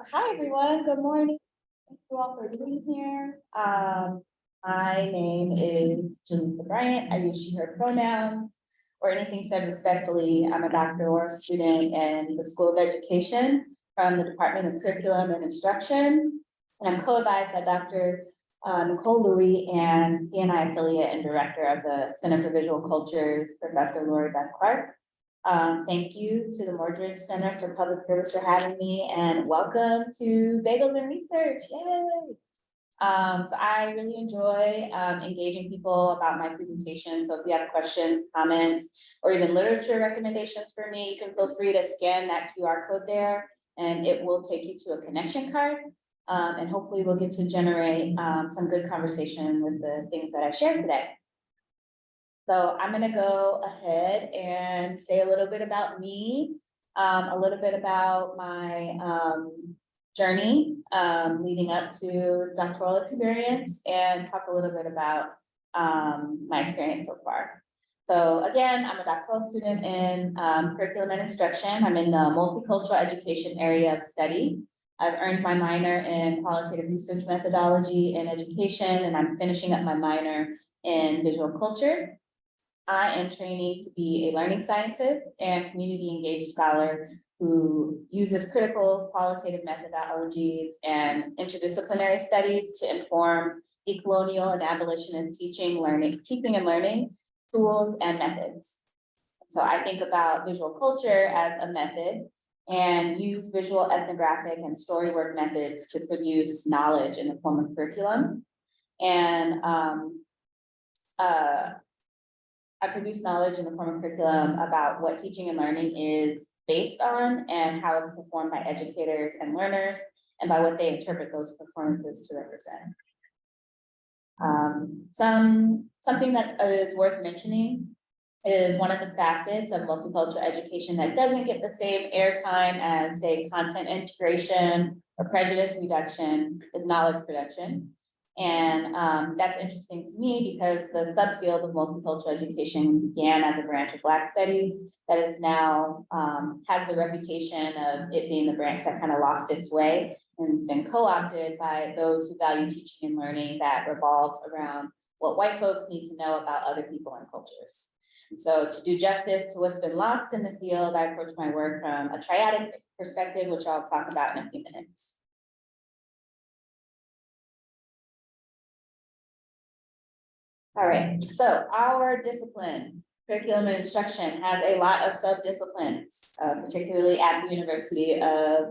Hi, everyone. Good morning. Thank you all for being here. My name is Jalessa Bryant. I use she, her pronouns or anything said respectfully. I'm a doctoral student in the School of Education from the Department of Curriculum and Instruction. And I'm co-advised by Dr. Nicole Louie and CNI affiliate and director of the Center for Visual Cultures, Professor Lori Beth Clark. Thank you to the Mordred Center for Public Service for having me, and welcome to Bagels and Research. Yay! So I really enjoy engaging people about my presentation. So if you have questions, comments, or even literature recommendations for me, you can feel free to scan that QR code there, and it will take you to a connection card. And hopefully we'll get to generate some good conversation with the things that I shared today. So I'm going to go ahead and say a little bit about me, a little bit about my journey leading up to doctoral experience, and talk a little bit about my experience so far. So again, I'm a doctoral student in curriculum and instruction. I'm in the multicultural education area of study. I've earned my minor in qualitative research methodology and education, and I'm finishing up my minor in visual culture. I am training to be a learning scientist and community engaged scholar who uses critical qualitative methodologies and interdisciplinary studies to inform decolonial and abolitionist teaching and learning tools and methods. So I think about visual culture as a method and use visual ethnographic and storywork methods to produce knowledge in the form of curriculum. And I produce knowledge in the form of curriculum about what teaching and learning is based on and how it's performed by educators and learners and by what they interpret those performances to represent. Something that is worth mentioning is one of the facets of multicultural education that doesn't get the same airtime as, say, content integration or prejudice reduction is knowledge production. And that's interesting to me because the subfield of multicultural education began as a branch of Black studies that is now has the reputation of it being the branch that kind of lost its way and it's been co-opted by those who value teaching and learning that revolves around what white folks need to know about other people and cultures. And so to do justice to what's been lost in the field, I approach my work from a triadic perspective, which I'll talk about in a few minutes. All right, so our discipline, curriculum and instruction, has a lot of sub-disciplines, particularly at the University of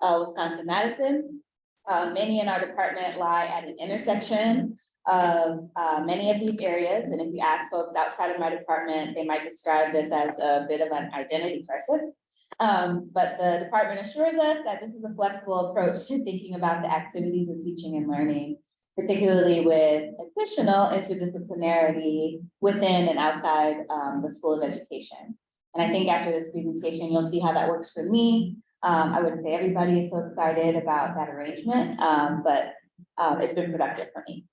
Wisconsin-Madison. Many in our department lie at an intersection of many of these areas. And if you ask folks outside of my department, they might describe this as a bit of an identity crisis. But the department assures us that this is a flexible approach to thinking about the activities of teaching and learning, particularly with additional interdisciplinarity within and outside the School of Education. And I think after this presentation, you'll see how that works for me. I wouldn't say everybody is so excited about that arrangement, but it's been productive for me.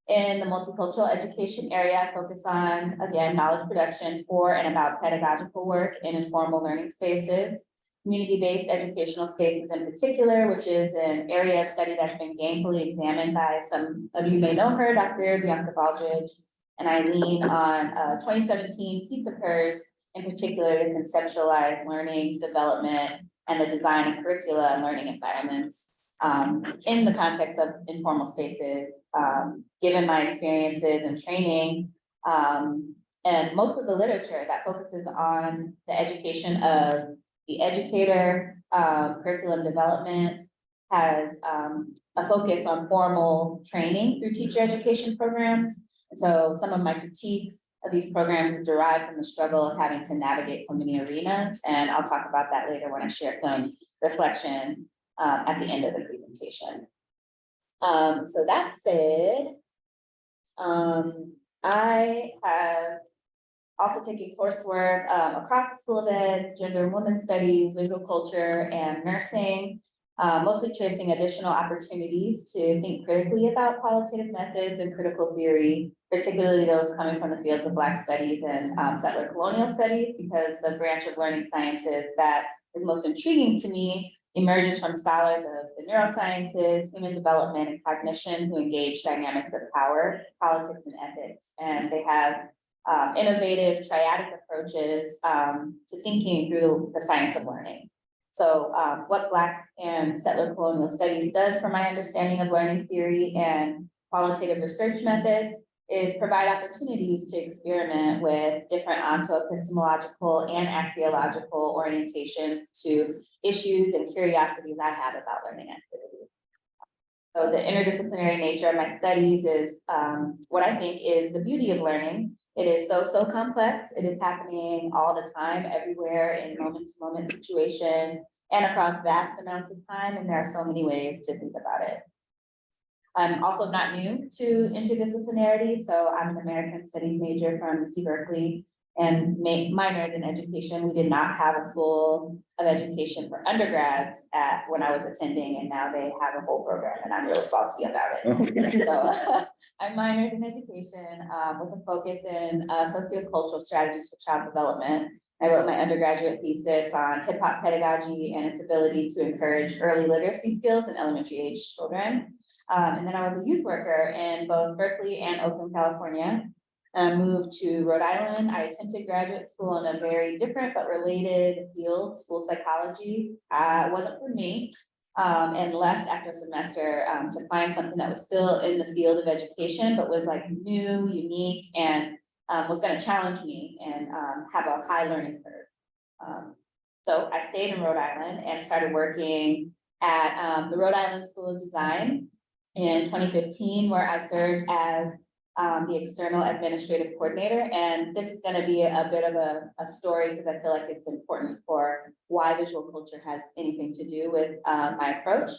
In the multicultural education area, I focus on, again, knowledge production for and about pedagogical work in informal learning spaces, community-based educational spaces in particular, which is an area of study that's been gainfully examined by some of you may know her, Dr. Bianca Baldridge, and I lean on a 2017 piece of hers in particular to conceptualize learning, development, and the design of curricula and learning environments in the context of informal spaces, given my experiences and training, and most of the literature that focuses on the education of the educator, curriculum development has a focus on formal training through teacher education programs. And so some of my critiques of these programs is derived from the struggle of having to navigate so many arenas. And I'll talk about that later when I share some reflection at the end of the presentation. So that said, I have also taking coursework across the School of Ed, gender and women's studies, visual culture, and nursing, mostly tracing additional opportunities to think critically about qualitative methods and critical theory, particularly those coming from the fields of Black studies and settler colonial studies, because the branch of learning sciences that is most intriguing to me emerges from scholars of the neurosciences, human development, and cognition who engage dynamics of power, politics, and ethics. And they have innovative triadic approaches to thinking through the science of learning. So what Black and settler colonial studies does for my understanding of learning theory and qualitative research methods is provide opportunities to experiment with different onto-epistemological and axiological orientations to issues and curiosities I have about learning activities. So the interdisciplinary nature of my studies is what I think is the beauty of learning. It is so complex. It is happening all the time, everywhere, in moment-to-moment situations and across vast amounts of time. And there are so many ways to think about it. I'm also not new to interdisciplinarity. So I'm an American Studies major from UC Berkeley and minored in education. We did not have a school of education for undergrads when I was attending, and now they have a whole program, and I'm really salty about it. So I minored in education with a focus in sociocultural strategies for child development. I wrote my undergraduate thesis on hip hop pedagogy and its ability to encourage early literacy skills in elementary age children. And then I was a youth worker in both Berkeley and Oakland, California. Moved to Rhode Island. I attempted graduate school in a very different but related field, school psychology. Wasn't for me, and left after a semester to find something that was still in the field of education, but was like new, unique, and was going to challenge me and have a high learning curve. So I stayed in Rhode Island and started working at the Rhode Island School of Design in 2015, where I served as the external administrative coordinator. And this is going to be a bit of a story because I feel like it's important for why visual culture has anything to do with my approach.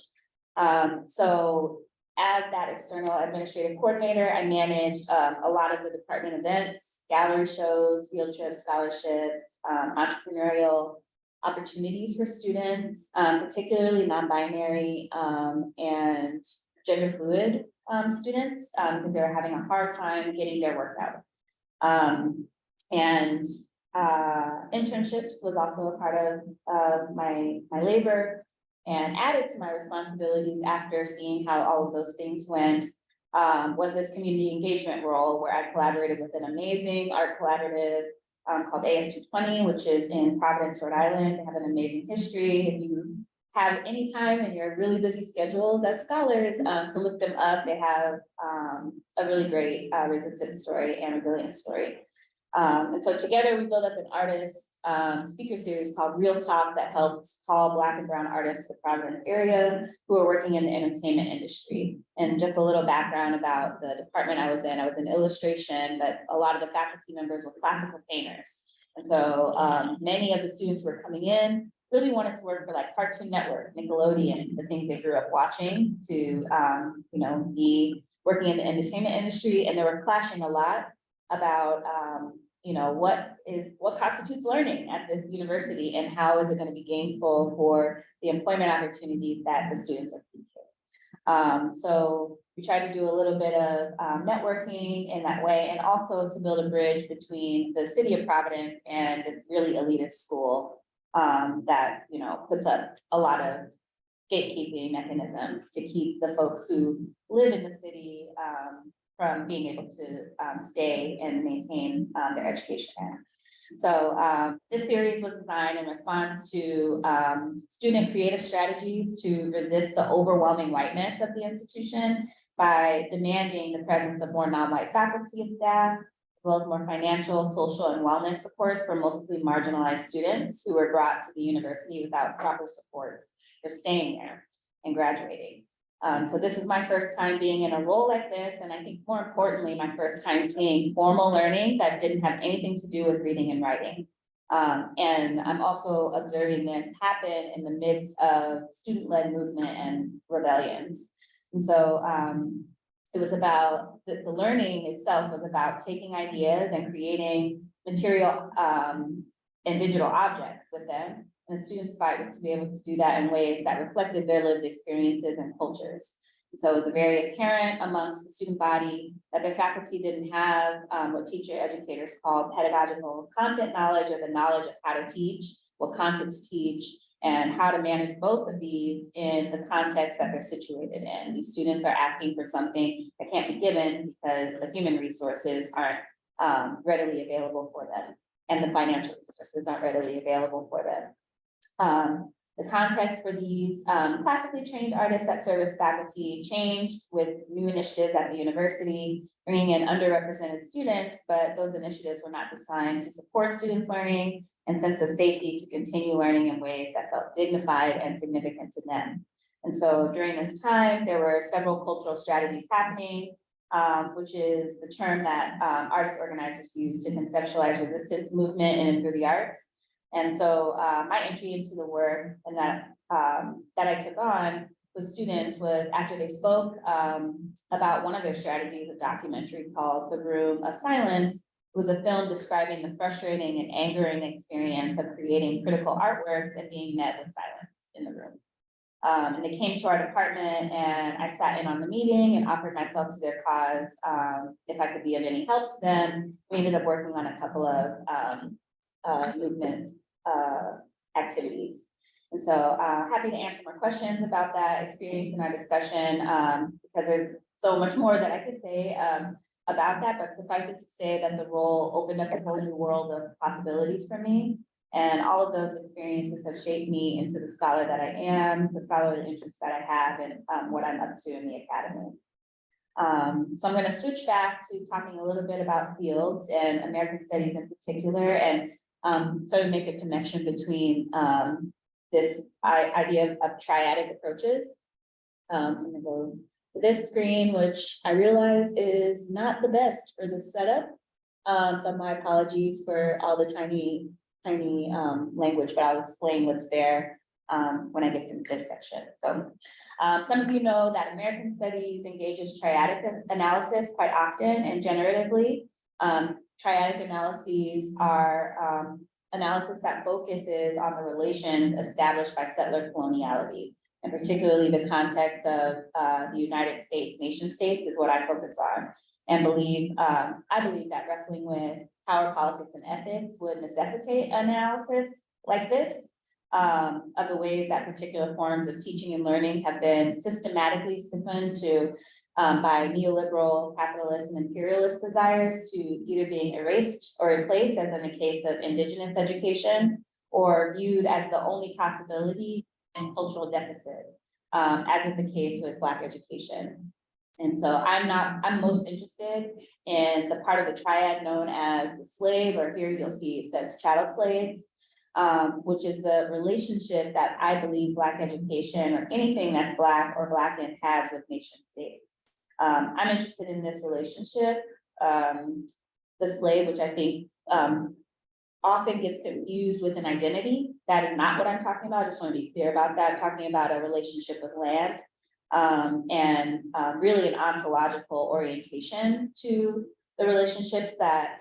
So as that external administrative coordinator, I managed a lot of the department events, gallery shows, field trips, scholarships, entrepreneurial opportunities for students, particularly non-binary and gender fluid students, because they were having a hard time getting their work out. And internships was also a part of my labor, and added to my responsibilities after seeing how all of those things went was this community engagement role where I collaborated with an amazing art collaborative called AS220, which is in Providence, Rhode Island. They have an amazing history. If you have any time in your really busy schedules as scholars to look them up, they have a really great resistance story and resilience story. And so together we built up an artist speaker series called Real Talk that helped call Black and brown artists to the Providence area who are working in the entertainment industry. And just a little background about the department I was in illustration, but a lot of the faculty members were classical painters. And so many of the students who were coming in really wanted to work for like Cartoon Network, Nickelodeon, the things they grew up watching, to be working in the entertainment industry. And they were clashing a lot about what constitutes learning at this university and how is it going to be gainful for the employment opportunities that the students are seeking. So we tried to do a little bit of networking in that way, and also to build a bridge between the city of Providence and its really elitist school that puts up a lot of gatekeeping mechanisms to keep the folks who live in the city from being able to stay and maintain their education there. So this series was designed in response to student creative strategies to resist the overwhelming whiteness of the institution by demanding the presence of more non-white faculty and staff, as well as more financial, social, and wellness supports for multiply marginalized students who were brought to the university without proper supports for staying there and graduating. So this is my first time being in a role like this, and I think more importantly, my first time seeing formal learning that didn't have anything to do with reading and writing. And I'm also observing this happen in the midst of student-led movement and rebellions. And so it was about, the learning itself was about taking ideas and creating material and digital objects with them. And the students' fight was to be able to do that in ways that reflected their lived experiences and cultures. And so it was very apparent amongst the student body that their faculty didn't have what teacher educators call pedagogical content knowledge, or the knowledge of how to teach, what content to teach, and how to manage both of these in the context that they're situated in. These students are asking for something that can't be given because the human resources aren't readily available for them, and the financial resources aren't readily available for them. The context for these classically trained artists that serve as faculty changed with new initiatives at the university, bringing in underrepresented students, but those initiatives were not designed to support students' learning and sense of safety to continue learning in ways that felt dignified and significant to them. And so during this time, there were several cultural strategies happening, which is the term that artist organizers use to conceptualize resistance movement in and through the arts. And so my entry into the work and that I took on with students was after they spoke about one of their strategies, a documentary called The Room of Silence. It was a film describing the frustrating and angering experience of creating critical artworks and being met with silence in the room. And they came to our department and I sat in on the meeting and offered myself to their cause if I could be of any help to them. We ended up working on a couple of movement activities. And so happy to answer more questions about that experience in our discussion because there's so much more that I could say about that, but suffice it to say that the role opened up a whole new world of possibilities for me. And all of those experiences have shaped me into the scholar that I am, the scholarly interests that I have, and what I'm up to in the academy. So I'm going to switch back to talking a little bit about fields and American studies in particular, and sort of make a connection between this idea of triadic approaches. So I'm going to go to this screen, which I realize is not the best for this setup. So my apologies for all the tiny language, but I'll explain what's there when I get to this section. So some of you know that American studies engages triadic analysis quite often and generatively. Triadic analyses are analysis that focuses on the relations established by settler coloniality, and particularly the context of the United States nation states is what I focus on, and I believe that wrestling with power, politics, and ethics would necessitate analysis like this of the ways that particular forms of teaching and learning have been systematically stiffened to by neoliberal, capitalist, and imperialist desires to either being erased or replaced, as in the case of Indigenous education, or viewed as the only possibility and cultural deficit, as is the case with Black education. And so I'm most interested in the part of the triad known as the slave, or here you'll see it says chattel slaves, which is the relationship that I believe Black education or anything that's Black or Blackened has with nation states. I'm interested in this relationship, the slave, which I think often gets confused with an identity. That is not what I'm talking about. I just want to be clear about that. I'm talking about a relationship with land and really an ontological orientation to the relationships that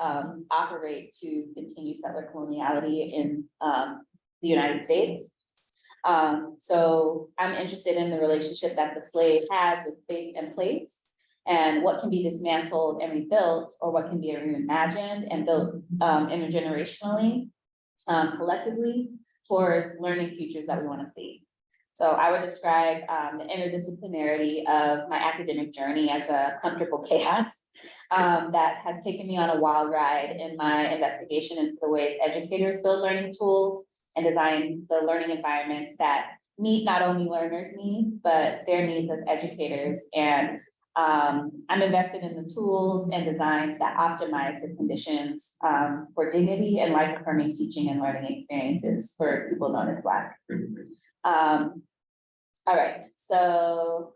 operate to continue settler coloniality in the United States. So I'm interested in the relationship that the slave has with faith and place, and what can be dismantled and rebuilt, or what can be reimagined and built intergenerationally, collectively, towards learning futures that we want to see. So I would describe the interdisciplinarity of my academic journey as a comfortable chaos that has taken me on a wild ride in my investigation into the ways educators build learning tools and design the learning environments that meet not only learners' needs, but their needs as educators. And I'm invested in the tools and designs that optimize the conditions for dignity and life-affirming teaching and learning experiences for people known as Black. All right, so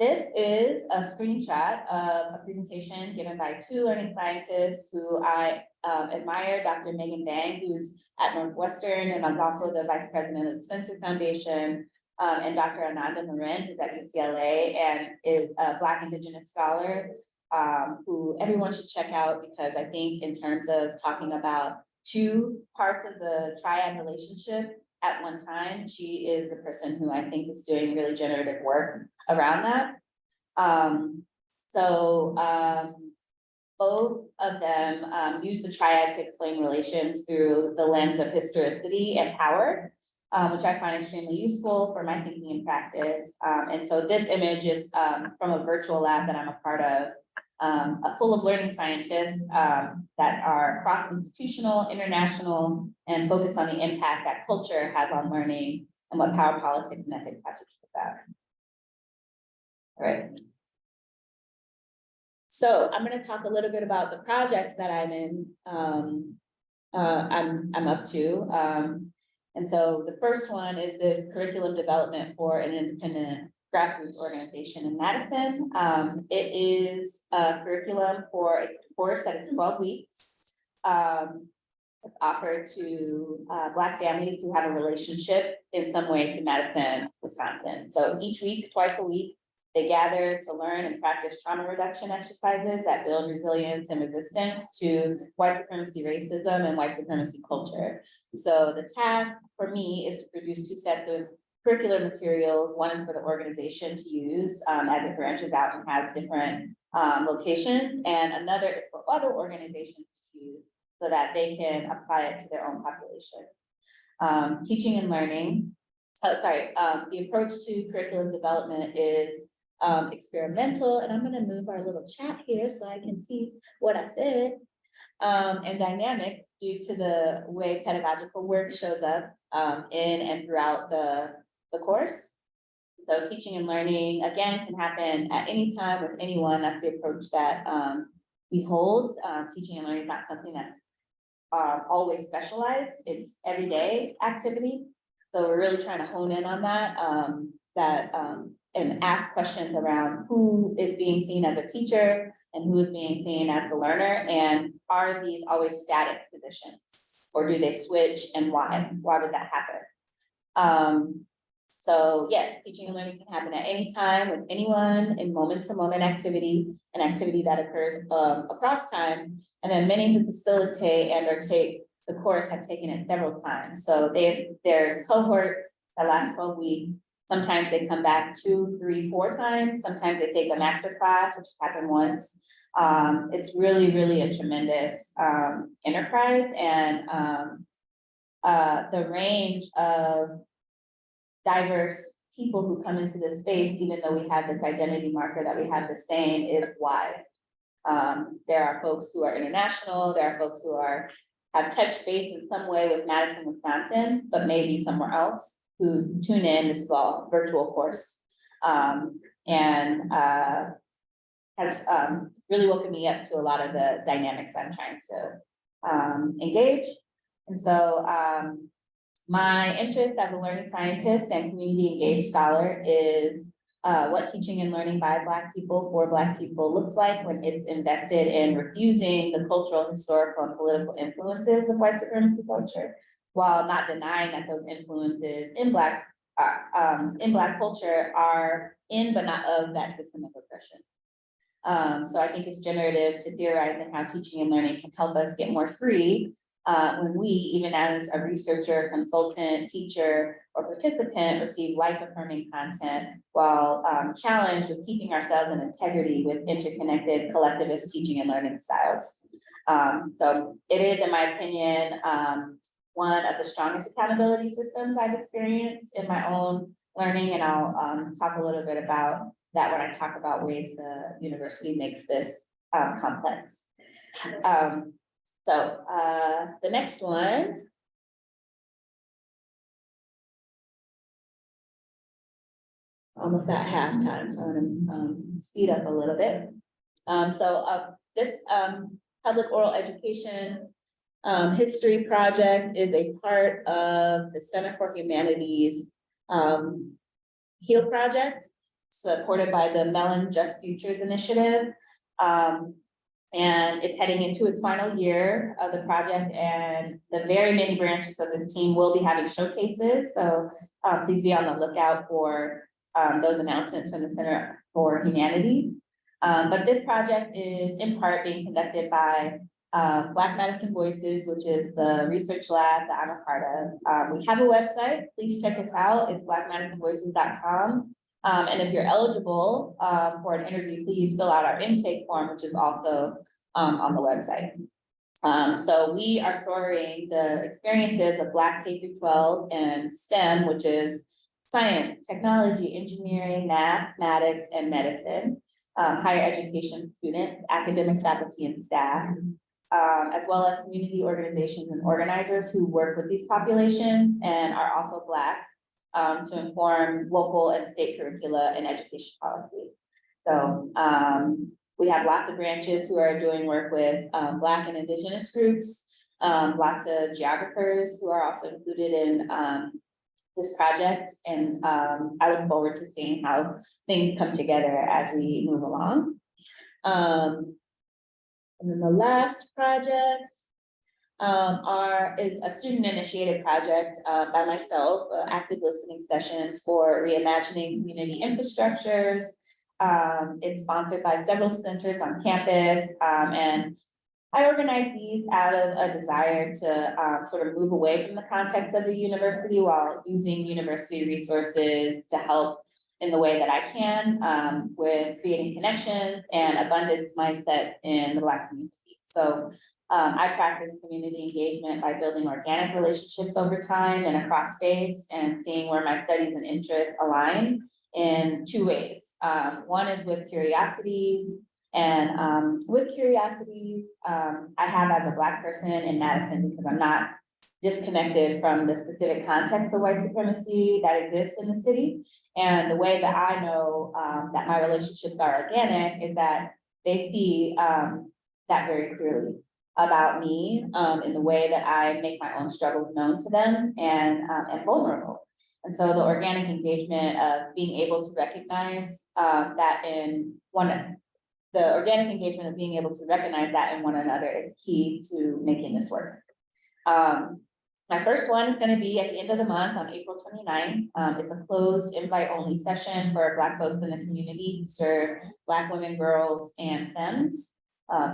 this is a screenshot of a presentation given by two learning scientists who I admire, Dr. Megan Bang, who's at Northwestern and I'm also the vice president of the Spencer Foundation, and Dr. Ananda Marin, who's at UCLA and is a Black Indigenous scholar who everyone should check out, because I think in terms of talking about two parts of the triad relationship at one time, she is the person who I think is doing really generative work around that. Both of them use the triad to explain relations through the lens of historicity and power. which I find extremely useful for my thinking and practice. And so this image is from a virtual lab that I'm a part of, full of learning scientists that are cross-institutional, international, and focus on the impact that culture has on learning and what power politics and ethics have to do with that. All right. So I'm going to talk a little bit about the projects that I'm in. I'm up to. And so the first one is this curriculum development for an independent grassroots organization in Madison. It is a curriculum for a course that is 12 weeks. It's offered to Black families who have a relationship in some way to Madison, Wisconsin. So each week, twice a week, they gather to learn and practice trauma reduction exercises that build resilience and resistance to white supremacy racism and white supremacy culture. So the task for me is to produce 2 sets of curricular materials. One is for the organization to use as it branches out and has different locations, and another is for other organizations to use so that they can apply it to their own population. Teaching and learning. The approach to curriculum development is experimental, and I'm going to move our little chat here so I can see what I said, and dynamic due to the way pedagogical work shows up in and throughout the course. So teaching and learning, again, can happen at any time with anyone. That's the approach that we hold. Teaching and learning is not something that's always specialized. It's everyday activity. So we're really trying to hone in on that, and ask questions around who is being seen as a teacher and who is being seen as the learner, and are these always static positions, or do they switch, and why? Why would that happen? So yes, teaching and learning can happen at any time with anyone in moment-to-moment activity, an activity that occurs across time, and then many who facilitate and or take the course have taken it several times. So there's cohorts that last 12 weeks. Sometimes they come back 2, 3, 4 times. Sometimes they take a master class, which happened once. It's really, really a tremendous enterprise, and the range of diverse people who come into this space, even though we have this identity marker that we have the same, is wide. There are folks who are international. There are folks who have touched base in some way with Madison, Wisconsin, but maybe somewhere else, who tune in. This is all virtual course, and has really woken me up to a lot of the dynamics I'm trying to engage. And so my interest as a learning scientist and community engaged scholar is what teaching and learning by Black people for Black people looks like when it's invested in refusing the cultural, historical, and political influences of white supremacy culture, while not denying that those influences in Black culture are in but not of that system of oppression. So I think it's generative to theorize in how teaching and learning can help us get more free when we, even as a researcher, consultant, teacher, or participant, receive life-affirming content while challenged with keeping ourselves in integrity with interconnected collectivist teaching and learning styles. So it is, in my opinion, one of the strongest accountability systems I've experienced in my own learning, and I'll talk a little bit about that when I talk about ways the university makes this complex. So the next one. Almost at halftime, so I'm gonna speed up a little bit. This public oral education history project is a part of the Center for Humanities HEAL project, supported by the Mellon Just Futures Initiative. And it's heading into its final year of the project, and the very many branches of the team will be having showcases. So please be on the lookout for those announcements from the Center for Humanities. But this project is in part being conducted by Black Madison Voices, which is the research lab that I'm a part of. We have a website, please check us out. It's blackmadisonvoices.com. And if you're eligible for an interview, please fill out our intake form, which is also on the website. So we are storing the experiences of Black K through 12 and STEM, which is science, technology, engineering, mathematics, and medicine, higher education students, academic faculty and staff, as well as community organizations and organizers who work with these populations and are also Black, to inform local and state curricula and education policy. So we have lots of branches who are doing work with Black and Indigenous groups, lots of geographers who are also included in this project. And I look forward to seeing how things come together as we move along. And then the last project is a student initiated project by myself, active listening sessions for reimagining community infrastructures. It's sponsored by several centers on campus, and I organized these out of a desire to sort of move away from the context of the university while using university resources to help in the way that I can, with creating connections and abundance mindset in the Black community. So I practice community engagement by building organic relationships over time and across space and seeing where my studies and interests align in two ways. One is with curiosities, and with curiosities, I have as a Black person in Madison because I'm not disconnected from the specific context of white supremacy that exists in the city. And the way that I know that my relationships are organic is that they see that very clearly about me in the way that I make my own struggles known to them and vulnerable. And so the organic engagement of being able to recognize that in the organic engagement of being able to recognize that in one another is key to making this work. My first one is going to be at the end of the month on April 29th. It's a closed invite only session for Black folks in the community who serve Black women, girls, and femmes,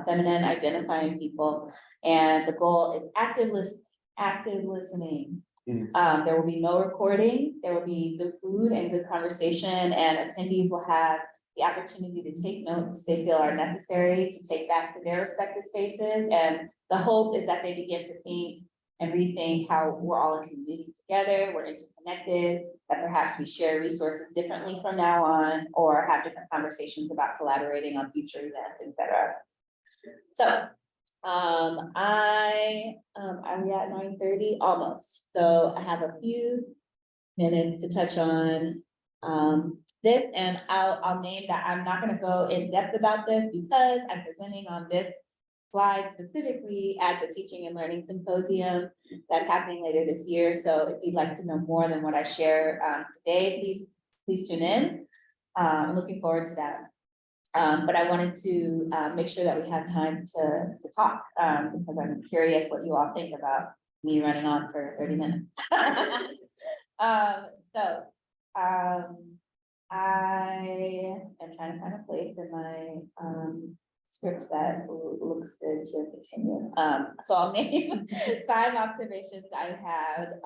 feminine identifying people. And the goal is active listening. There will be no recording, there will be good food and good conversation, and attendees will have the opportunity to take notes they feel are necessary to take back to their respective spaces. And the hope is that they begin to think and rethink how we're all a community together, we're interconnected, that perhaps we share resources differently from now on, or have different conversations about collaborating on future events, etc. So are we at 9:30? Almost. So I have a few minutes to touch on this, and I'll name that I'm not going to go in depth about this because I'm presenting on this slide specifically at the Teaching and Learning Symposium that's happening later this year. So if you'd like to know more than what I share today, please tune in. I'm looking forward to that. But I wanted to make sure that we had time to talk because I'm curious what you all think about me running on for 30 minutes. I am trying to find a place in my script that looks good to continue. So I'll name 5 observations I had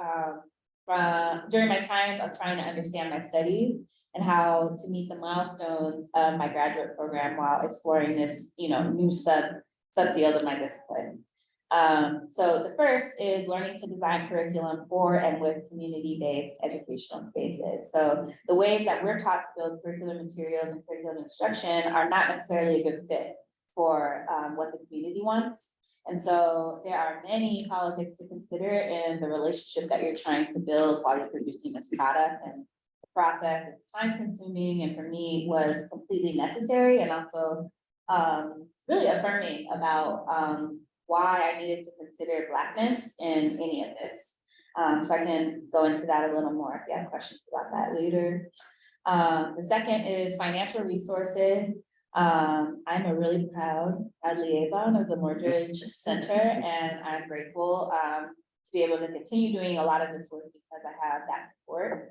from during my time of trying to understand my studies and how to meet the milestones of my graduate program while exploring this, new subfield of my discipline. So the first is learning to design curriculum for and with community-based educational spaces. So the ways that we're taught to build curriculum materials and curriculum instruction are not necessarily a good fit for what the community wants. And so there are many politics to consider in the relationship that you're trying to build while you're producing this product. And the process is time consuming, and for me was completely necessary, and also really affirming about why I needed to consider Blackness in any of this. So I can go into that a little more if you have questions about that later. The second is financial resources. I'm a really proud liaison of the Mordridge Center, and I'm grateful to be able to continue doing a lot of this work because I have that support.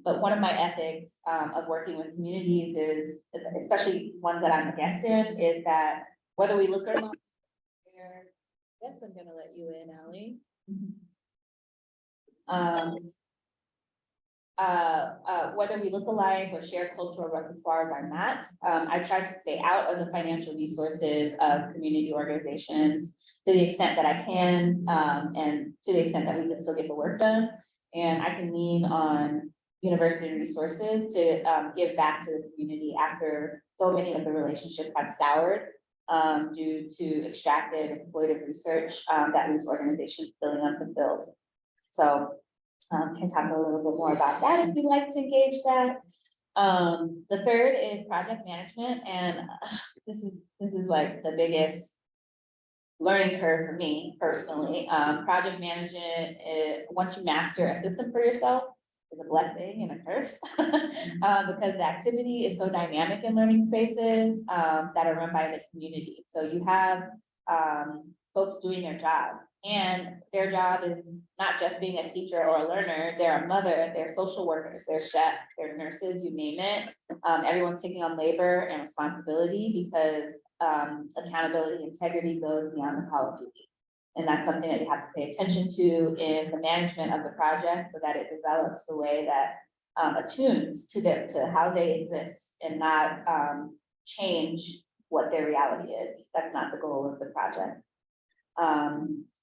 But one of my ethics of working with communities is, especially ones that I'm a guest in, is that whether we look or not, yes, I'm gonna let you in, Allie. whether we look alike or share cultural repertoires or not, I try to stay out of the financial resources of community organizations to the extent that I can, and to the extent that we can still get the work done. And I can lean on university resources to give back to the community after so many of the relationships have soured due to extractive, exploitive research that leaves organizations feeling unfulfilled. So can talk a little bit more about that if you'd like to engage that. The third is project management, and this is like the biggest learning curve for me personally. Project management, once you master a system for yourself, is a blessing and a curse because the activity is so dynamic in learning spaces that are run by the community. So you have folks doing their job, and their job is not just being a teacher or a learner. They're a mother, they're social workers, they're chefs, they're nurses, you name it. Everyone's taking on labor and responsibility because accountability, integrity goes beyond the call of duty. And that's something that you have to pay attention to in the management of the project so that it develops the way that attunes to how they exist and not change what their reality is. That's not the goal of the project.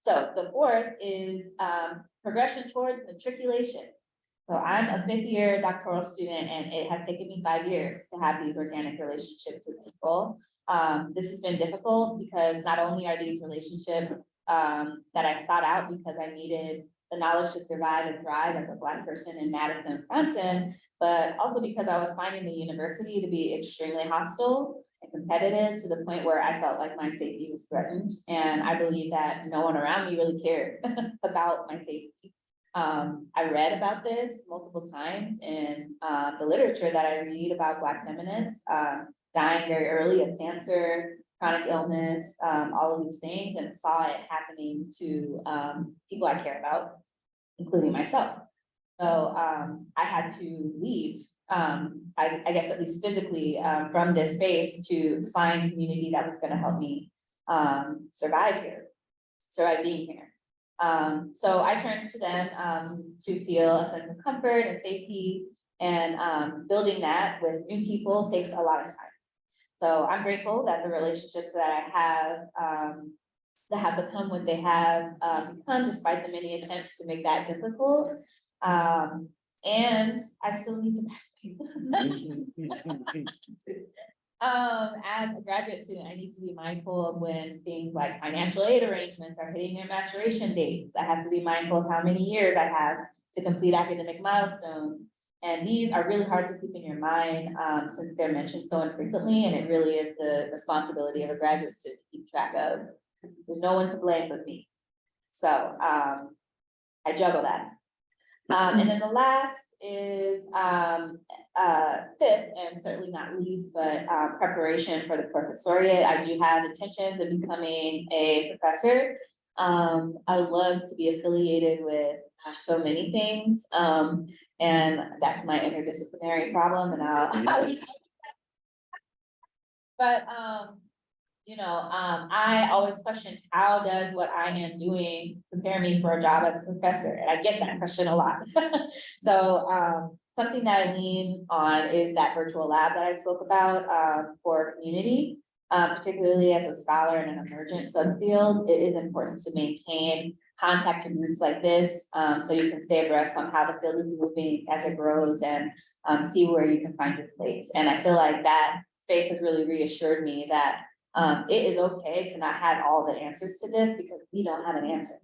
So the fourth is progression towards matriculation. So I'm a 5th year doctoral student, and it has taken me 5 years to have these organic relationships with people. This has been difficult because not only are these relationships that I sought out because I needed the knowledge to survive and thrive as a Black person in Madison, Wisconsin, but also because I was finding the university to be extremely hostile and competitive to the point where I felt like my safety was threatened. And I believe that no one around me really cared about my safety. I read about this multiple times in the literature that I read about Black feminists dying very early of cancer, chronic illness, all of these things, and saw it happening to people I care about, including myself. So I had to leave, I guess at least physically, from this space to find community that was going to help me survive being here. So I turned to them to feel a sense of comfort and safety, and building that with new people takes a lot of time. So I'm grateful that the relationships that I have that have become what they have become, despite the many attempts to make that difficult. And I still need to as a graduate student, I need to be mindful of when things like financial aid arrangements are hitting their maturation dates. I have to be mindful of how many years I have to complete academic milestones. And these are really hard to keep in your mind since they're mentioned so infrequently, and it really is the responsibility of a graduate student to keep track of. There's no one to blame but me. So I juggle that. And then the last is fifth, and certainly not least, but preparation for the professoriate. I do have intentions of becoming a professor. I would love to be affiliated with so many things. And that's my interdisciplinary problem, and but you know, I always question, how does what I am doing prepare me for a job as a professor? And I get that question a lot. So something that I lean on is that virtual lab that I spoke about for community, particularly as a scholar in an emergent subfield. It is important to maintain contact to groups like this, so you can stay abreast on how the field is moving as it grows, and see where you can find your place. And I feel like that space has really reassured me that it is okay to not have all the answers to this, because we don't have an answer.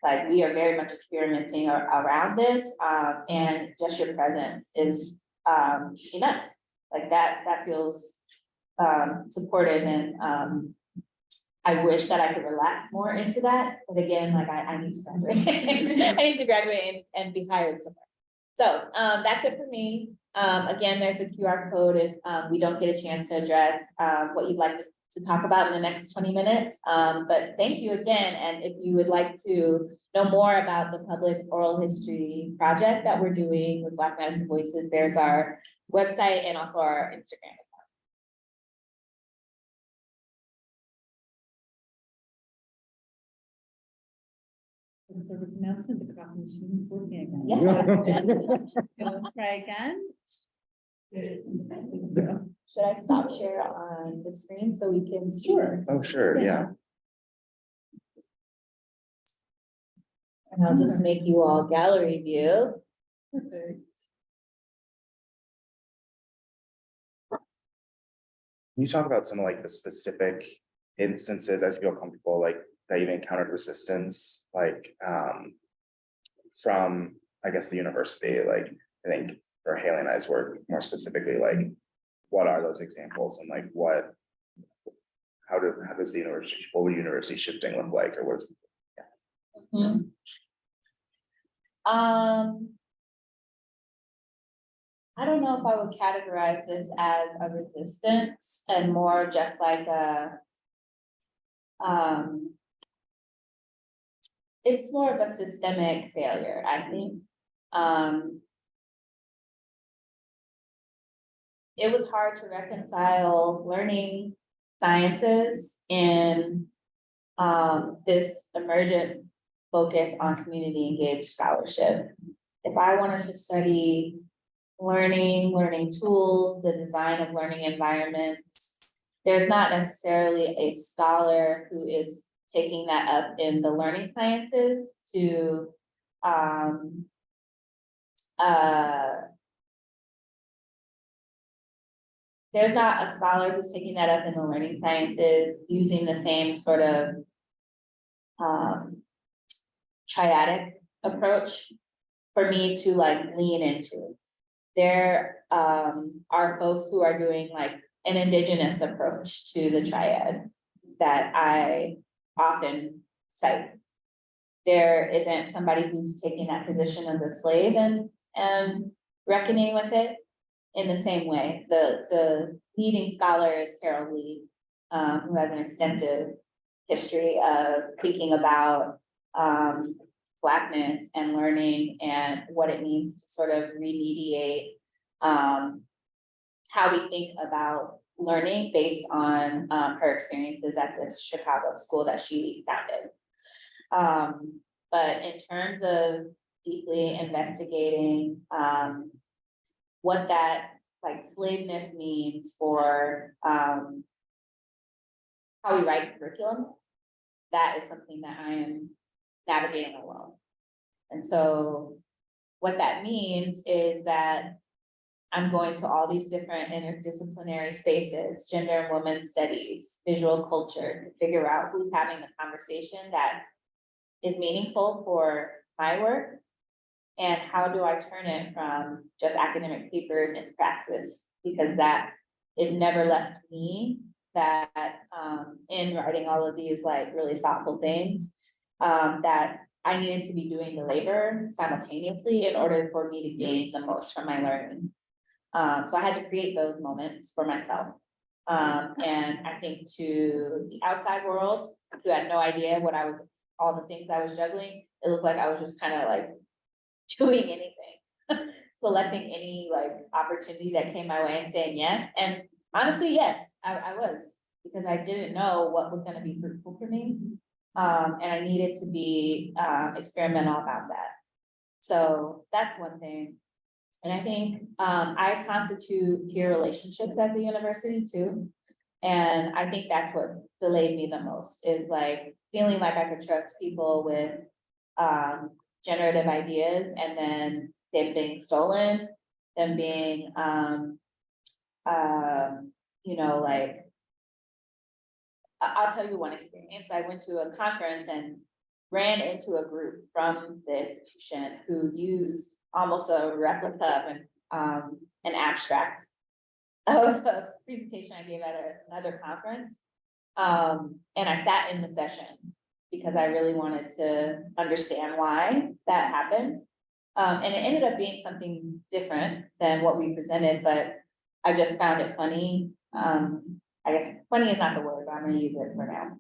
Like, we are very much experimenting around this, and just your presence is enough. Like that feels supportive, and I wish that I could relax more into that. But again, like I need to graduate. I need to graduate and be hired somewhere. So that's it for me. Again, there's the QR code if we don't get a chance to address what you'd like to talk about in the next 20 minutes. But thank you again. And if you would like to know more about the public oral history project that we're doing with Black Madison Voices, there's our website and also our Instagram. Sort of announcement, the coffee machine is working again. Yeah. Let's try again. Should I stop share on the screen so we can see? Sure. Oh, sure, yeah. And I'll just make you all gallery view. Perfect. Can you talk about some of like the specific instances as you feel comfortable, like that you've encountered resistance, like from, I guess, the university, like, I think for Haley and I's work more specifically, like, what are those examples and like what, how does the university, what would university shifting look like, or what's? Mhm. I don't know if I would categorize this as a resistance and more just like a, it's more of a systemic failure, I think. It was hard to reconcile learning sciences in this emergent focus on community engaged scholarship. If I wanted to study learning tools, the design of learning environments, there's not necessarily a scholar who is taking that up in the learning sciences to there's not a scholar who's taking that up in the learning sciences using the same sort of triadic approach for me to like lean into. There are folks who are doing like an indigenous approach to the triad that I often cite. There isn't somebody who's taking that position of the slave and reckoning with it in the same way. The leading scholar is Carol Lee, who has an extensive history of thinking about Blackness and learning and what it means to sort of remediate how we think about learning based on her experiences at this Chicago school that she founded. But in terms of deeply investigating what that like slaveness means for how we write curriculum, that is something that I am navigating alone. And so what that means is that I'm going to all these different interdisciplinary spaces, gender and women's studies, visual culture, to figure out who's having the conversation that is meaningful for my work. And how do I turn it from just academic papers into praxis? Because that, it never left me that in writing all of these like really thoughtful things, that I needed to be doing the labor simultaneously in order for me to gain the most from my learning. So I had to create those moments for myself. And I think to the outside world, who had no idea what I was, all the things I was juggling, it looked like I was just kind of like doing anything, selecting any like opportunity that came my way and saying yes. And honestly, yes, I was, because I didn't know what was going to be fruitful for me. And I needed to be experimental about that. So that's one thing. And I think I constitute peer relationships at the university too. And I think that's what delayed me the most, is like feeling like I could trust people with generative ideas, and then them being stolen, them being you know, like, I'll tell you one experience. I went to a conference and ran into a group from the institution who used almost a replica of an abstract of a presentation I gave at another conference. And I sat in the session because I really wanted to understand why that happened. And it ended up being something different than what we presented, but I just found it funny. I guess funny is not the word, but I'm gonna use it for now.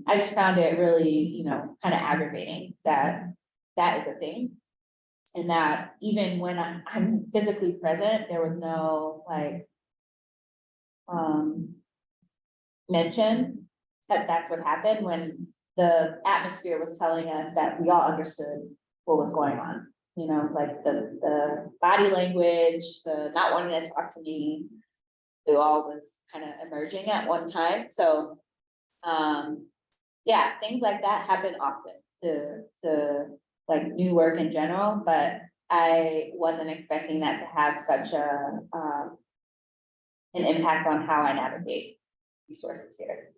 I just found it really, you know, kind of aggravating that that is a thing. And that even when I'm physically present, there was no like mention that that's what happened, when the atmosphere was telling us that we all understood what was going on. You know, like the body language, the not wanting to talk to me, it all was kind of emerging at one time. So, yeah, things like that happen often to like new work in general, but I wasn't expecting that to have such an impact on how I navigate resources here.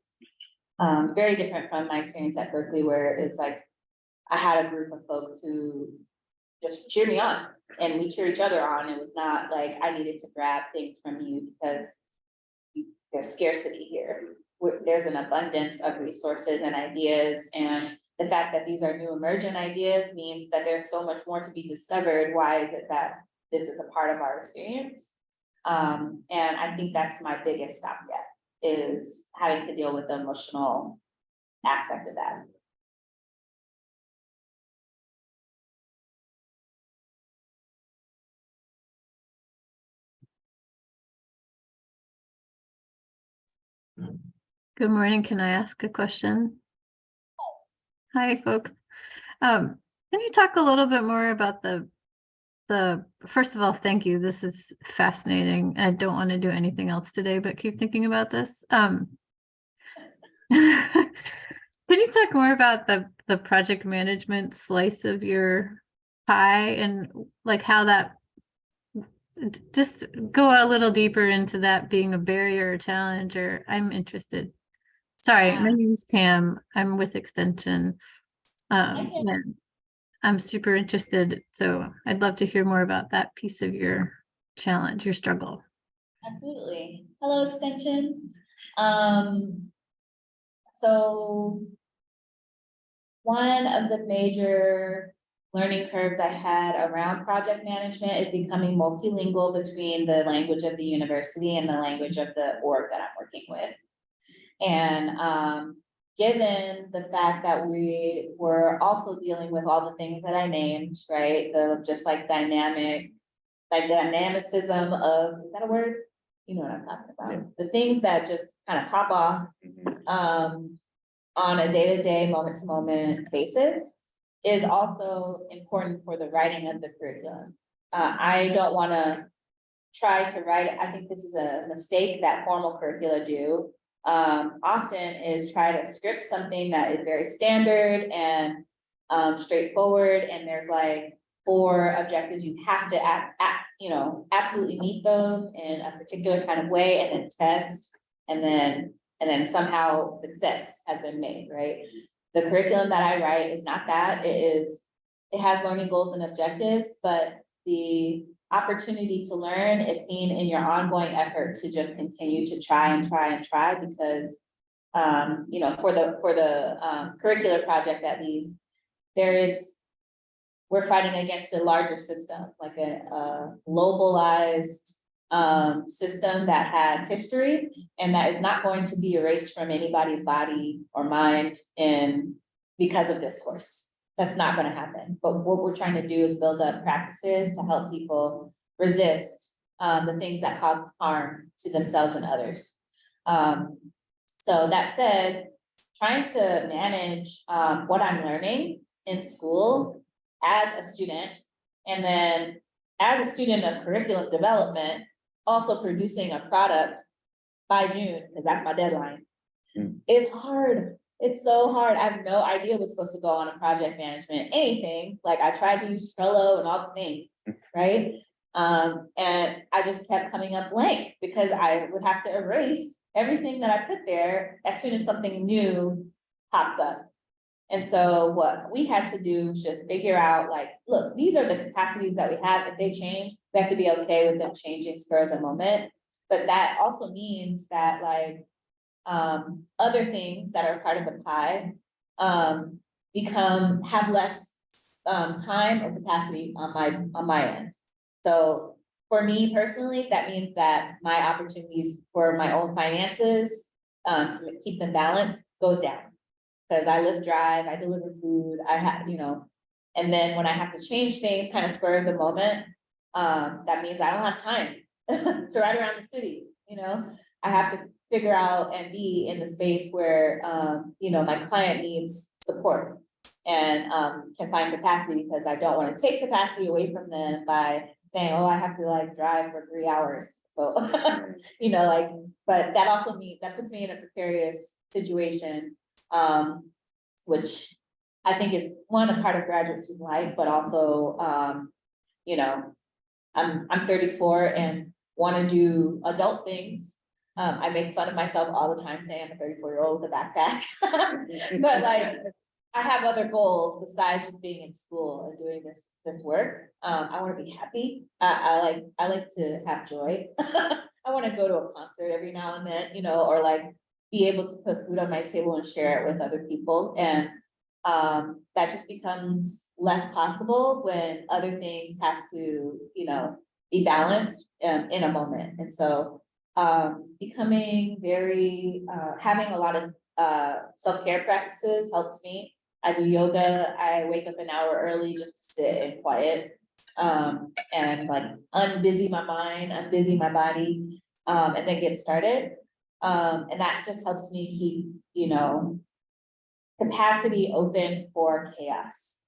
Very different from my experience at Berkeley, where it's like, I had a group of folks who just cheer me on and we cheer each other on. It was not like I needed to grab things from you because there's scarcity here. There's an abundance of resources and ideas, and the fact that these are new emergent ideas means that there's so much more to be discovered. Why is it that this is a part of our experience? And I think that's my biggest stopgap, is having to deal with the emotional aspect of that. Good morning. Can I ask a question? Hi, folks. Can you talk a little bit more about first of all, thank you. This is fascinating. I don't want to do anything else today, but keep thinking about this. Can you talk more about the project management slice of your pie and like how that, just go a little deeper into that being a barrier or challenge, or I'm interested. Sorry, my name is Pam. I'm with Extension. And I'm super interested. So I'd love to hear more about that piece of your challenge, your struggle. Absolutely. Hello, Extension. So one of the major learning curves I had around project management is becoming multilingual between the language of the university and the language of the org that I'm working with. And given the fact that we were also dealing with all the things that I named, right? The just like dynamic, like the dynamicism of, is that a word? You know what I'm talking about. Yeah. The things that just kind of pop off on a day-to-day, moment-to-moment basis is also important for the writing of the curriculum. I don't want to try to write it. I think this is a mistake that formal curricula do. Often is try to script something that is very standard and straightforward, and there's like 4 objectives you have to absolutely meet them in a particular kind of way, and then test, and then somehow success has been made, right? The curriculum that I write is not that. It has learning goals and objectives, but the opportunity to learn is seen in your ongoing effort to just continue to try because for the curricular project, at least, we're fighting against a larger system, like a globalized system that has history and that is not going to be erased from anybody's body or mind because of this course. That's not going to happen. But what we're trying to do is build up practices to help people resist the things that cause harm to themselves and others. So that said, trying to manage what I'm learning in school as a student, and then as a student of curriculum development, also producing a product by June, because that's my deadline, is hard. It's so hard. I have no idea what's supposed to go on a project management, anything. Like I tried to use Trello and all the things, right? And I just kept coming up blank because I would have to erase everything that I put there as soon as something new pops up. And so what we had to do was just figure out, like, look, these are the capacities that we have. If they change, we have to be okay with them changing spur of the moment. But that also means that like other things that are part of the pie have less time or capacity on my end. So for me personally, that means that my opportunities for my own finances to keep them balanced goes down. Because I live drive, I deliver food, I have, and then when I have to change things kind of spur of the moment, that means I don't have time to ride around the city, I have to figure out and be in the space where, you know, my client needs support. And, can find capacity, because I don't want to take capacity away from them by saying, oh, I have to like drive for 3 hours. So, you know, like, but that also means, that puts me in a precarious situation. Which I think is one, a part of graduate student life, but also, you know, I'm 34 and want to do adult things. I make fun of myself all the time saying I'm a 34-year-old with a backpack. But like, I have other goals besides just being in school and doing this work. I want to be happy. I like to have joy. I want to go to a concert every now and then, you know, or like be able to put food on my table and share it with other people. And that just becomes less possible when other things have to, you know, be balanced in a moment. And so becoming very, having a lot of self-care practices helps me. I do yoga. I wake up an hour early just to sit and quiet, and like unbusy my mind, unbusy my body, and then get started. And that just helps me keep, you know, capacity open for chaos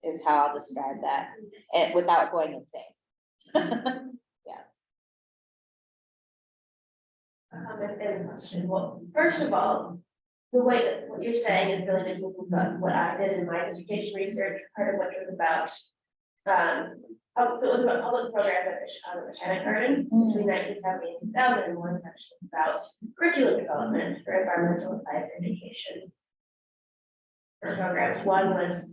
is how I'll describe that, and without going insane. And question. Well, first of all, the way that what you're saying is really making me think about what I did in my dissertation research, part of which was about, so it was about public programs at the Chicago Botanic Garden between 1970 and 2000, and one section was about curriculum development for environmental and science education. For programs, one was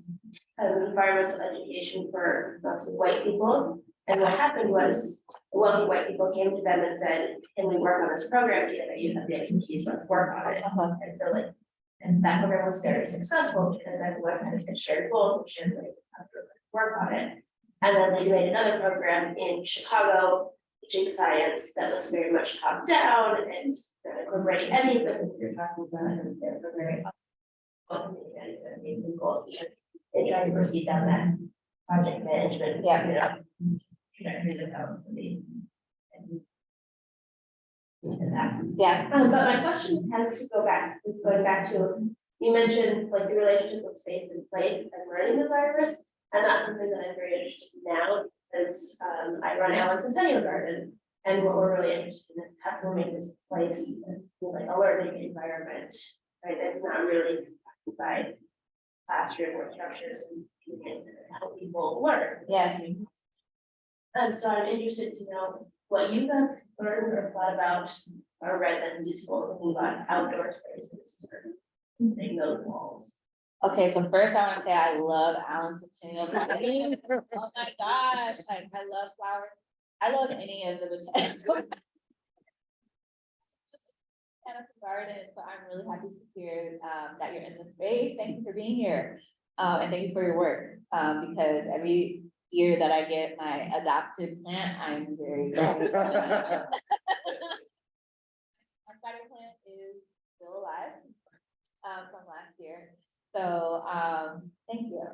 environmental education for mostly white people. And what happened was, wealthy white people came to them and said, can we work on this program together? You have the expertise, let's work on it. And so like, and that program was very successful because everyone had shared goals and shared ways of how to work on it. And then they made another program in Chicago, teaching science, that was very much top down and incorporating any of the things you're talking about. And they were very amazing goals because they tried to proceed down that project management. Yeah. You know, Yeah. but my question has to go back, it's going back to, you mentioned like the relationship with space and place and learning environment. And that's something that I'm very interested in now, because I run Allen Centennial Garden. And what we're really interested in is how can we make this place like a learning environment, right? That's not really by classroom or structures and help people learn. Yes. So I'm interested to know what you guys learned or thought about or read that's useful thinking about outdoor spaces or using those walls. Okay, so first I want to say I love Allen Centennial Garden. Oh my gosh, like I love flowers. I love any of the botanical garden, so I'm really happy to hear that you're in the space. Thank you for being here. And thank you for your work. Because every year that I get my adopted plant, I'm very My spider plant is still alive from last year. So thank you.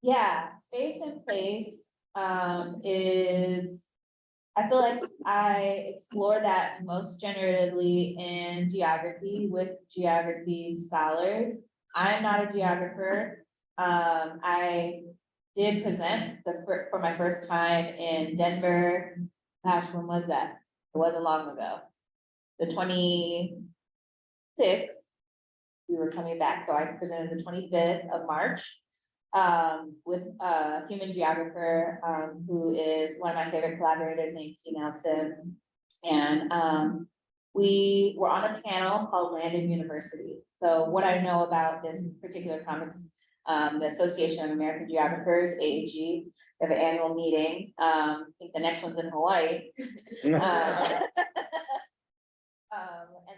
Yeah, space and place is, I feel like I explore that most generatively in geography with geography scholars. I'm not a geographer. I did present for my first time in Denver. Gosh, when was that? It wasn't long ago. The 26th, we were coming back. So I presented the 25th of March with a human geographer who is one of my favorite collaborators named C. Nelson. And we were on a panel called Land and University. So what I know about this particular conference, the Association of American Geographers, AAG, they have an annual meeting. I think the next one's in Hawaii. And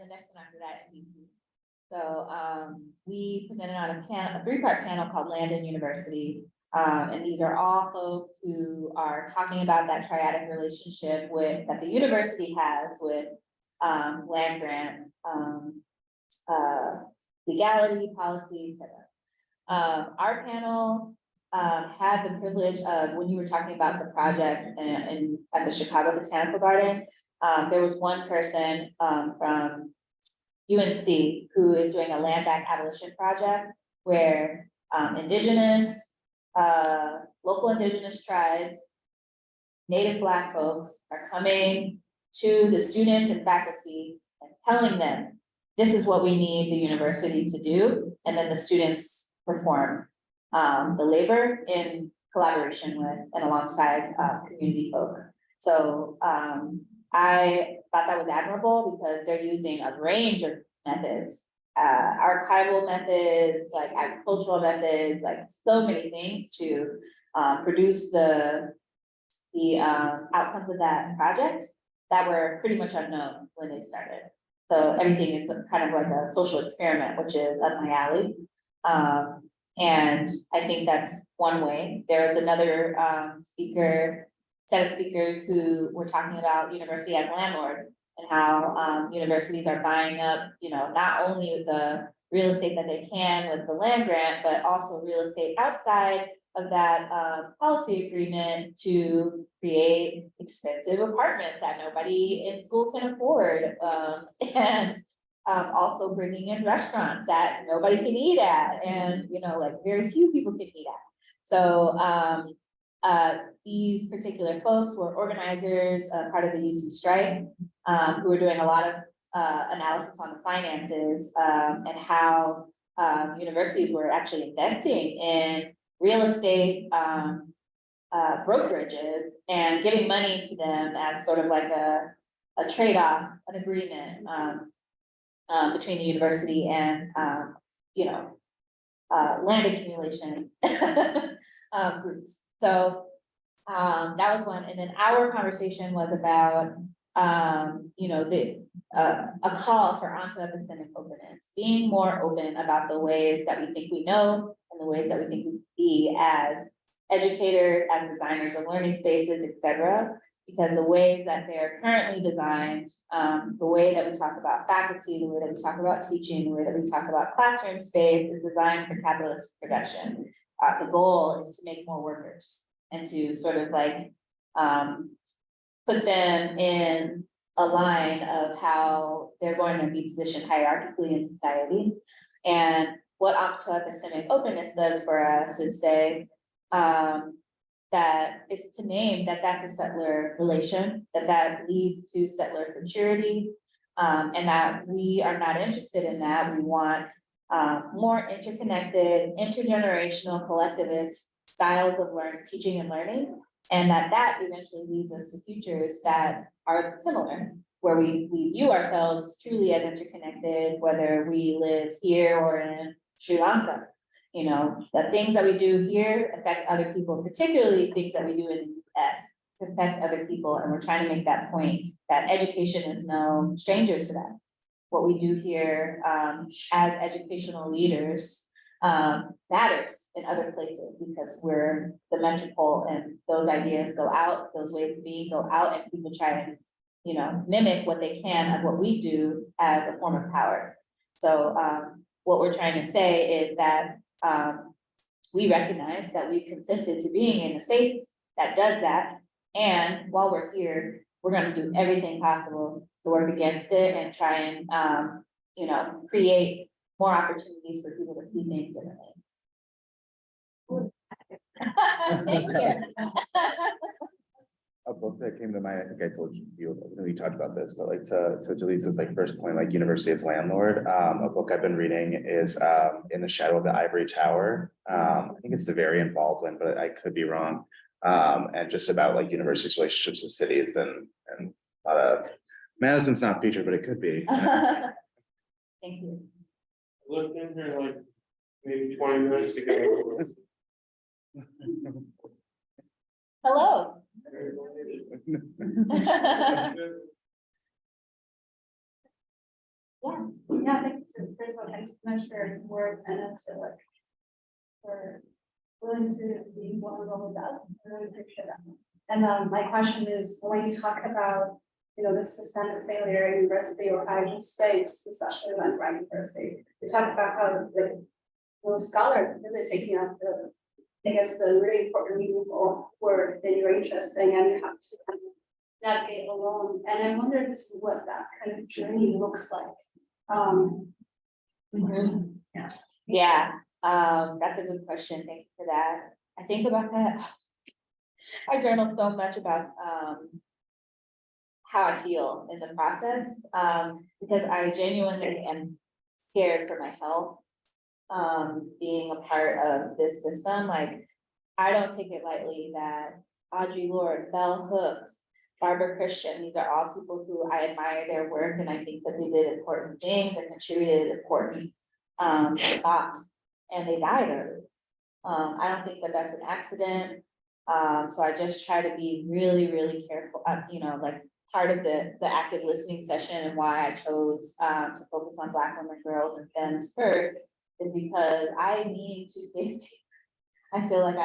the next one after that in DC. So we presented on a three-part panel called Land and University. And these are all folks who are talking about that triadic relationship that the university has with land grant, legality, policy, etc. Our panel had the privilege of, when you were talking about the project and at the Chicago Botanical Garden, there was one person, from UNC who is doing a land back abolition project where, indigenous, local indigenous tribes, Native Black folks are coming to the students and faculty and telling them, this is what we need the university to do, and then the students perform the labor in collaboration with and alongside community folk. So I thought that was admirable because they're using a range of methods, archival methods, like agricultural methods, like so many things to produce the outcomes of that project that were pretty much unknown when they started. So everything is kind of like a social experiment, which is up my alley. And I think that's one way. There is another set of speakers who were talking about university as landlord and how universities are buying up, not only with the real estate that they can with the land grant, but also real estate outside of that policy agreement to create expensive apartments that nobody in school can afford. And also bringing in restaurants that nobody can eat at, and like very few people can eat at. So these particular folks were organizers, part of the UC strike, who were doing a lot of analysis on the finances and how universities were actually investing in real estate brokerages and giving money to them as sort of like a trade-off, an agreement between the university and land accumulation groups. So that was one. And then our conversation was about a call for onto-epistemic openness, being more open about the ways that we think we know and the ways that we think we be as educators, as designers of learning spaces, etc. Because the ways that they're currently designed, the way that we talk about faculty, the way that we talk about teaching, the way that we talk about classroom space is designed for capitalist production. The goal is to make more workers and to sort of like put them in a line of how they're going to be positioned hierarchically in society. And what onto-epistemic openness does for us is say, that is to name that that's a settler relation, that leads to settler futurity, and that we are not interested in that. We want more interconnected, intergenerational, collectivist styles of teaching and learning, and that eventually leads us to futures that are similar, where we view ourselves truly as interconnected, whether we live here or in Sri Lanka. The things that we do here affect other people, particularly things that we do in the US affect other people. And we're trying to make that point that education is no stranger to that. What we do here as educational leaders matters in other places because we're the metropole and those ideas go out, those ways of being go out, and people try and, mimic what they can of what we do as a form of power. So what we're trying to say is that we recognize that we've consented to being in a space that does that. And while we're here, we're going to do everything possible to work against it and try and, create more opportunities for people to see things differently. Thank you. A book that came to mind, I think I told you, we talked about this, but like to Jalesa's like first point, like university as landlord, a book I've been reading is In the Shadow of the Ivory Tower. I think it's Devarian Baldwin, but I could be wrong. And just about like universities' relationships with cities and Madison's not featured, but it could be. Thank you. I looked in here like maybe 20 minutes ago. Hello. Yeah, thanks for, first of all, thanks so much for your work and also like for willing to be vulnerable with us. I really appreciate that. And my question is, when you talk about, this systemic failure in university or IG space, especially when Brown University, you talk about how scholars really taking up the really important, meaningful work that you're interested in, and you have to navigate alone. And I wonder if this is what that kind of journey looks like. Yeah, that's a good question. Thank you for that. I think about that. I journal so much about, how I feel in the process, because I genuinely am scared for my health. Being a part of this system, like, I don't take it lightly that Audre Lorde, Bell Hooks, Barbara Christian, these are all people who I admire their work, and I think that they did important things and contributed important thoughts, and they died early. I don't think that that's an accident. So I just try to be really, really careful, like, part of the active listening session and why I chose to focus on Black women, girls, and femmes first is because I need to stay safe. I feel like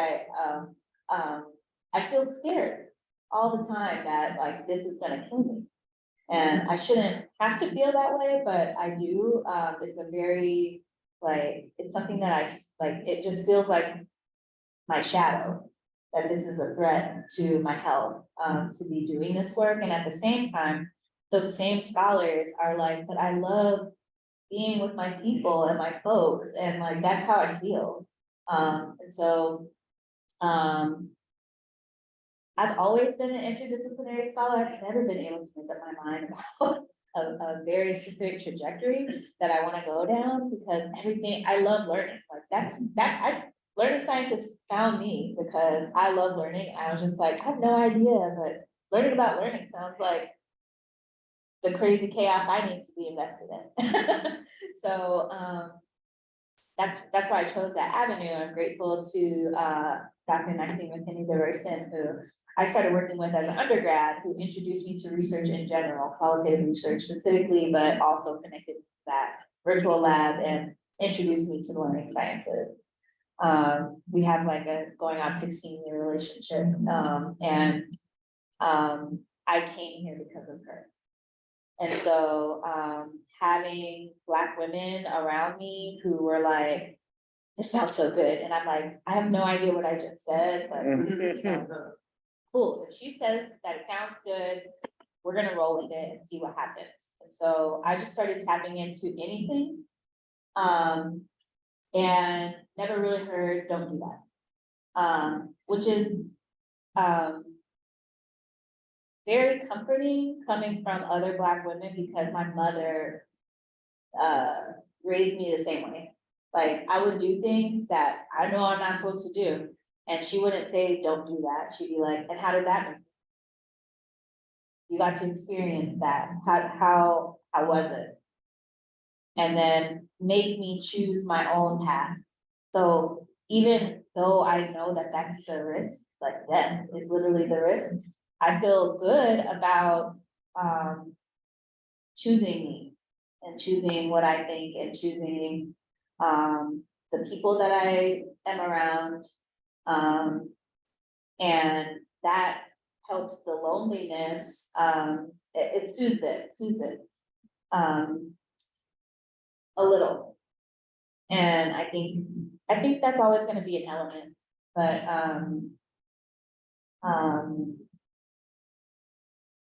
I feel scared all the time that, like, this is gonna kill me. And I shouldn't have to feel that way, but I do. It's a very, like, it's something that I, like, it just feels like my shadow, that this is a threat to my health, to be doing this work. And at the same time, those same scholars are like, but I love being with my people and my folks, and, like, that's how I feel. And so, I've always been an interdisciplinary scholar. I've never been able to make up my mind about a very specific trajectory that I want to go down, because everything, I love learning. Like, learning scientists found me because I love learning. I was just like, I have no idea, but learning about learning sounds like the crazy chaos I need to be invested in. So, that's why I chose that avenue. I'm grateful to Dr. Maxine McKinney-Diverson, who I started working with as an undergrad, who introduced me to research in general, qualitative research specifically, but also connected to that virtual lab and introduced me to the learning sciences. We have like a going on 16-year relationship, and I came here because of her. And so, having Black women around me who were like, this sounds so good. And I'm like, I have no idea what I just said, but you know, cool. If she says that it sounds good, we're gonna roll with it and see what happens. And so I just started tapping into anything. And never really heard, don't do that. Which is, very comforting coming from other Black women, because my mother raised me the same way. Like, I would do things that I know I'm not supposed to do, and she wouldn't say, don't do that. She'd be like, and how did that make you? You got to experience that. How was it? And then make me choose my own path. So even though I know that that's the risk, like death is literally the risk, I feel good about choosing me and choosing what I think and choosing the people that I am around. And that helps the loneliness. It soothes it a little. And I think that's always going to be an element, but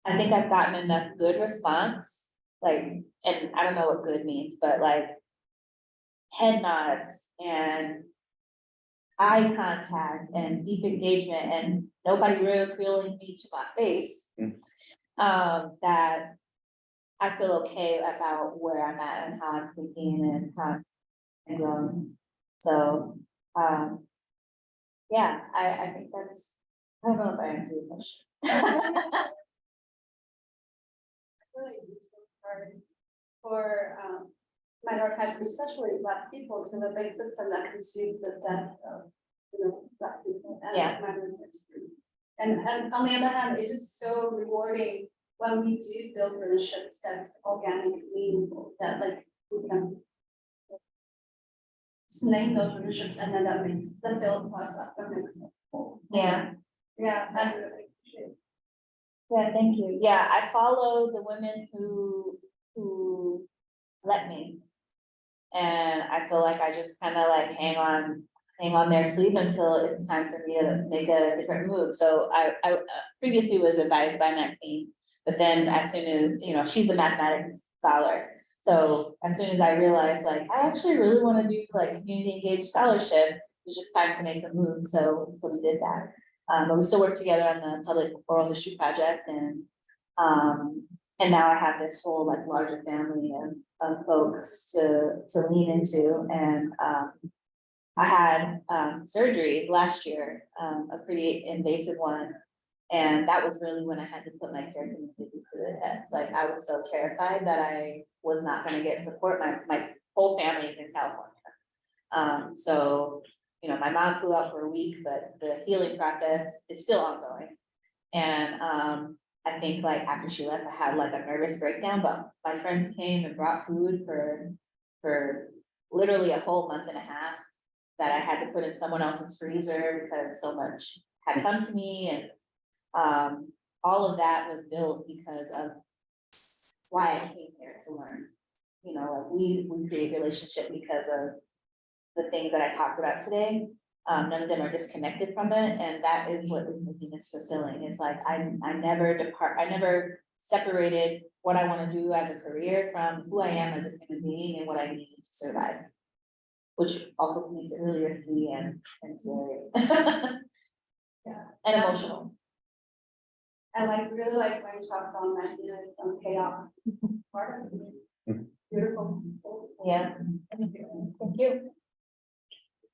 I think I've gotten enough good response, like, and I don't know what good means, but like head nods and eye contact and deep engagement and nobody ridiculing me to my face, that I feel okay about where I'm at and how I'm thinking and how I'm growing. So, yeah, I think that's, I don't know if I answered your question. Really useful for minoritized, especially Black people, to the big system that consumes the death of, Black people and Yeah. minorities. And on the other hand, it's just so rewarding when we do build relationships that's organic, meaningful, that like we can just name those relationships, and then that makes the build process that makes it whole. Yeah. Yeah, I really appreciate it. Yeah, thank you. Yeah, I follow the women who let me. And I feel like I just kind of like hang on hang on their sleeve until it's time for me to make a different move. So I previously was advised by Maxine, but then as soon as, you know, she's a mathematics scholar. So as soon as I realized, like, I actually really want to do like community engaged scholarship, it's just time to make a move. So we did that. But we still work together on the public oral history project, and now I have this whole like larger family of folks to lean into. And I had surgery last year, a pretty invasive one. And that was really when I had to put my care community to the test. Like, I was so terrified that I was not gonna get support. My whole family is in California. So, you know, my mom flew out for a week, but the healing process is still ongoing. And I think like after she left, I had like a nervous breakdown, but my friends came and brought food for literally a whole month and a half that I had to put in someone else's freezer because so much had come to me. And all of that was built because of why I came here to learn. You know, like we create relationship because of the things that I talked about today. None of them are disconnected from it, and that is what is making this fulfilling. It's like I never separated what I want to do as a career from who I am as a human being and what I need to survive, which also makes it really risky and scary. Yeah. And emotional. I really like when you talk about imaginary some chaos. Part of it. Beautiful. Yeah. Thank you.